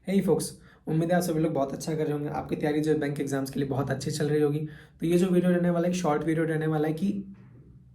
हे focus, उम्मीद है आप सभी लोग बहुत अच्छा कर रहे होंगे। आपकी तैयारी जो है बैंक एग्जाम्स के लिए बहुत अच्छी चल रही होगी। तो ये जो वीडियो रहने वाला है, एक शॉर्ट वीडियो रहने वाला है कि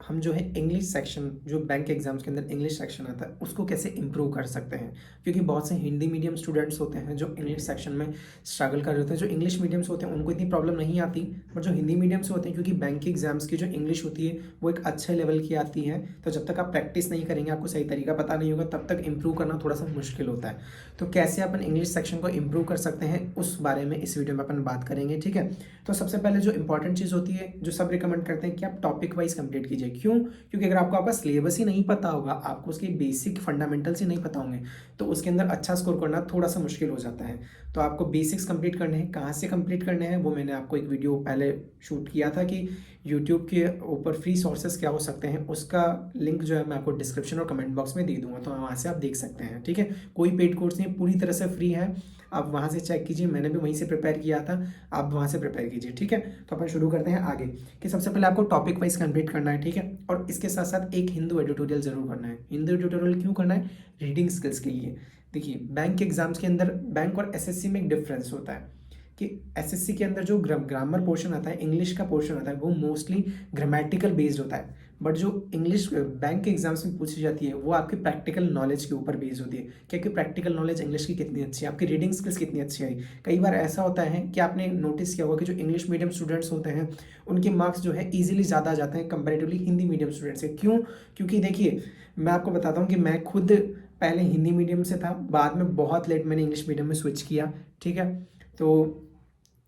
हम जो है इंग्लिश सेक्शन, जो बैंक एग्जाम्स के अंदर इंग्लिश सेक्शन आता है, उसको कैसे इंप्रूव कर सकते हैं। क्योंकि बहुत से हिंदी मीडियम स्टूडेंट्स होते हैं जो इंग्लिश सेक्शन में स्ट्रगल कर रहे होते हैं। जो इंग्लिश मीडियम्स होते हैं उनको इतनी प्रॉब्लम नहीं आती, बट जो हिंदी मीडियम्स होते हैं, क्योंकि बैंक की एग्जाम्स की जो इंग्लिश होती है वो एक अच्छे लेवल की आती है, तो जब तक आप प्रैक्टिस नहीं करेंगे, आपको सही तरीका पता नहीं होगा, तब तक इंप्रूव करना थोड़ा सा मुश्किल होता है। तो कैसे अपन इंग्लिश सेक्शन को इंप्रूव कर सकते हैं, उस बारे में इस वीडियो में अपन बात करेंगे। ठीक है, तो सबसे पहले जो इंपॉर्टेंट चीज़ होती है, जो सब रिकमेंड करते हैं कि आप टॉपिक वाइज कंप्लीट कीजिए। क्यों? क्योंकि अगर आपको आपका सिलेबस ही नहीं पता होगा, आपको उसके बेसिक फंडामेंटल्स ही नहीं पता होंगे, तो उसके अंदर अच्छा स्कोर करना थोड़ा सा मुश्किल हो जाता है। तो आपको बेसिक्स कंप्लीट करने हैं। कहाँ से कंप्लीट करने हैं वो मैंने आपको एक वीडियो पहले शूट किया था कि यूट्यूब के ऊपर फ्री सोर्सेज क्या हो सकते हैं, उसका लिंक जो है मैं आपको डिस्क्रिप्शन और कमेंट बॉक्स में दे दूंगा, तो वहाँ से आप देख सकते हैं। ठीक है, कोई पेड कोर्स नहीं, पूरी तरह से फ्री है। आप वहाँ से चेक कीजिए, मैंने भी वहीं से प्रिपेयर किया था, आप वहाँ से प्रिपेयर कीजिए। ठीक है, तो अपन शुरू करते हैं आगे कि सबसे पहले आपको टॉपिक वाइज कंप्लीट करना है। ठीक है, और इसके साथ साथ एक हिंदू एडिटोरियल जरूर करना है। हिंदू एडिटोरियल क्यों करना है? रीडिंग स्किल्स के लिए। देखिए, बैंक एग्जाम्स के अंदर बैंक और एसएससी में एक डिफरेंस होता है कि एसएससी के अंदर जो ग्रामर पोर्शन आता है, इंग्लिश का पोर्शन आता है, वो मोस्टली ग्रामेटिकल बेस्ड होता है। बट जो इंग्लिश बैंक के एग्जाम्स में पूछी जाती है वो आपके प्रैक्टिकल नॉलेज के ऊपर बेस्ड होती है कि आपकी प्रैक्टिकल नॉलेज इंग्लिश की कितनी अच्छी है, आपकी रीडिंग स्किल्स कितनी अच्छी है। कई बार ऐसा होता है कि आपने नोटिस किया होगा कि जो इंग्लिश मीडियम स्टूडेंट्स होते हैं उनके मार्क्स जो है ईजिली ज़्यादा आ जाते हैं कंपेरेटिवली हिंदी मीडियम स्टूडेंट से। क्यों? क्योंकि देखिए, मैं आपको बताता हूँ कि मैं खुद पहले हिंदी मीडियम से था, बाद में बहुत लेट मैंने इंग्लिश मीडियम में स्विच किया। ठीक है, तो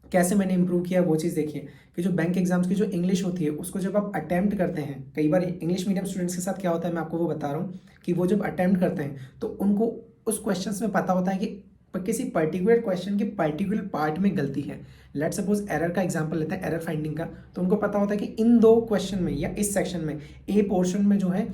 कैसे मैंने इंप्रूव किया वो चीज़ देखिए कि जो बैंक एग्जाम्स की जो इंग्लिश होती है उसको जब आप अटेम्प्ट करते हैं, कई बार इंग्लिश मीडियम स्टूडेंट्स के साथ क्या होता है मैं आपको वो बता रहा हूँ कि वो जब अटेम्प्ट करते हैं तो उनको उस क्वेश्चंस में पता होता है कि किसी पर्टिकुलर क्वेश्चन के पर्टिकुलर पार्ट में गलती है। लेट सपोज एरर का एग्जांपल लेते हैं, एरर फाइंडिंग का, तो उनको पता होता है कि इन दो क्वेश्चन में या इस सेक्शन में ए पोर्शन में जो है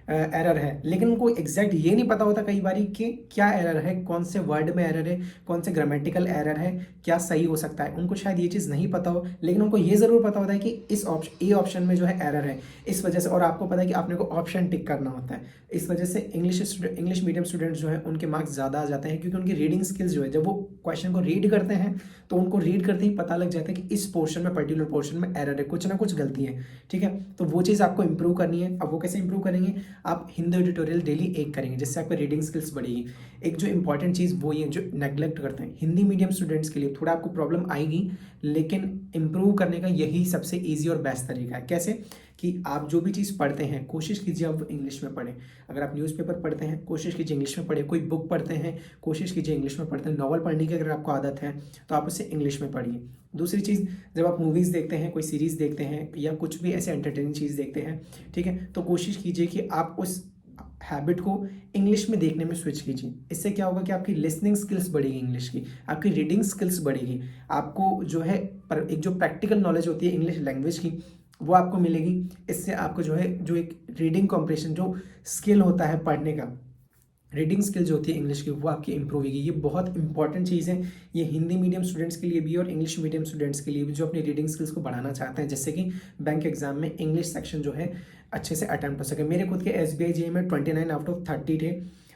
एरर है, लेकिन उनको एग्जैक्ट ये नहीं पता होता कई बारी कि क्या एरर है, कौन से वर्ड में एरर है, कौन से ग्रामेटिकल एरर है, क्या सही हो सकता है। उनको शायद ये चीज़ नहीं पता हो, लेकिन उनको ये ज़रूर पता होता है कि इस ए ऑप्शन में जो है एरर है, इस वजह से। और आपको पता है कि आपने को ऑप्शन टिक करना होता है। इस वजह से इंग्लिश मीडियम स्टूडेंट्स जो है उनके मार्क्स ज़्यादा आ जाते हैं, क्योंकि उनकी रीडिंग स्किल्स जो है, जब वो क्वेश्चन को रीड करते हैं तो उनको रीड करते ही पता लग जाता है कि इस पोर्शन में, पर्टिकुलर पोर्शन में एरर है, कुछ ना कुछ गलती है। ठीक है, तो वो चीज़ आपको इंप्रूव करनी है। अब वो कैसे इंप्रूव करेंगे? आप हिंदी एडिटोरियल डेली एक करेंगे, जिससे आपकी रीडिंग स्किल्स बढ़ेगी। एक जो इंपॉर्टेंट चीज़ वो ये जो नेग्लेक्ट करते हैं हिंदी मीडियम स्टूडेंट्स के लिए, थोड़ा आपको प्रॉब्लम आएगी, लेकिन इंप्रूव करने का यही सबसे ईजी और बेस्ट तरीका है। कैसे? कि आप जो भी चीज़ पढ़ते हैं कोशिश कीजिए आप इंग्लिश में पढ़ें। अगर आप न्यूज़पेपर पढ़ते हैं कोशिश कीजिए इंग्लिश में पढ़ें, कोई बुक पढ़ते हैं कोशिश कीजिए इंग्लिश में पढ़ते हैं, नॉवल पढ़ने की अगर आपको आदत है तो आप उसे इंग्लिश में पढ़िए। दूसरी चीज़, जब आप मूवीज़ देखते हैं, कोई सीरीज़ देखते हैं या कुछ भी ऐसे एंटरटेनिंग चीज़ देखते हैं, ठीक है, तो कोशिश कीजिए कि आप उस हैबिट को इंग्लिश में देखने में स्विच कीजिए। इससे क्या होगा कि आपकी लिसनिंग स्किल्स बढ़ेगी, इंग्लिश की आपकी रीडिंग स्किल्स बढ़ेगी, आपको जो है पर एक जो प्रैक्टिकल नॉलेज होती है इंग्लिश लैंग्वेज की वो आपको मिलेगी। इससे आपको जो है जो एक रीडिंग कॉम्प्रिहेंशन जो स्किल होता है पढ़ने का, रीडिंग स्किल जो होती है इंग्लिश की, वो आपकी इंप्रूव होगी। ये बहुत इंपॉर्टेंट चीज़ है, ये हिंदी मीडियम स्टूडेंट्स के लिए भी और इंग्लिश मीडियम स्टूडेंट्स के लिए भी जो अपनी रीडिंग स्किल्स को बढ़ाना चाहते हैं, जिससे कि बैंक एग्जाम में इंग्लिश सेक्शन जो है अच्छे से अटैम्प्ट हो सके। मेरे खुद के SBI JEE में 29 आउट ऑफ 30 थे,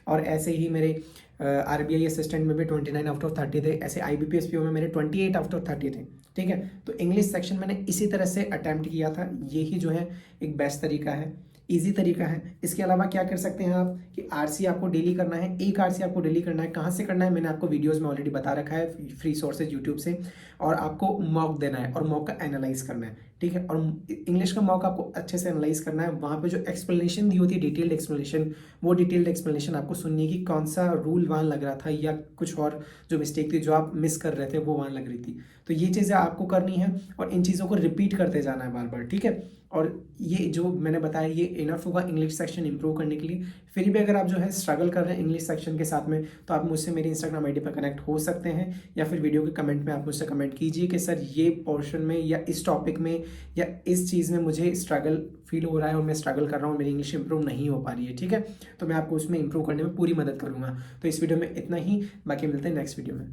और ऐसे ही मेरे RBI असिस्टेंट में भी 29 आउट ऑफ 30 थे, ऐसे IBPS PO में मेरे 28 आउट ऑफ 30 थे। ठीक है, तो इंग्लिश सेक्शन मैंने इसी तरह से अटैम्प्ट किया था। यही जो है एक बेस्ट तरीका है, इजी तरीका है। इसके अलावा क्या कर सकते हैं आप कि RC आपको डेली करना है, एक RC आपको डेली करना है। कहाँ से करना है मैंने आपको वीडियोस में ऑलरेडी बता रखा है, फ्री सोर्सेज यूट्यूब से। और आपको मॉक देना है और मॉक का एनालाइज करना है। ठीक है, और इंग्लिश का मॉक आपको अच्छे से एनालाइज करना है। वहाँ पे जो एक्सप्लेनेशन दी होती है, डिटेल्ड एक्सप्लेनेशन, वो डिटेल्ड एक्सप्लेनेशन आपको सुननी है कि कौन सा रूल वहाँ लग रहा था या कुछ और जो मिस्टेक थी जो आप मिस कर रहे थे वो वहाँ लग रही थी। तो ये चीज़ें आपको करनी है और इन चीज़ों को रिपीट करते जाना है बार बार। ठीक है, और ये जो मैंने बताया ये इनफ होगा इंग्लिश सेक्शन इंप्रूव करने के लिए। फिर भी अगर आप जो है स्ट्रगल कर रहे हैं इंग्लिश सेक्शन के साथ में, तो आप मुझसे मेरी इंस्टाग्राम ID पर कनेक्ट हो सकते हैं, या फिर वीडियो के कमेंट में आप मुझसे कमेंट कीजिए कि सर ये पोर्शन में या इस टॉपिक में या इस चीज़ में मुझे स्ट्रगल फील हो रहा है और मैं स्ट्रगल कर रहा हूँ, मेरी इंग्लिश इंप्रूव नहीं हो पा रही है। ठीक है, तो मैं आपको उसमें इंप्रूव करने में पूरी मदद करूँगा। तो इस वीडियो में इतना ही, बाकी मिलते हैं नेक्स्ट वीडियो में।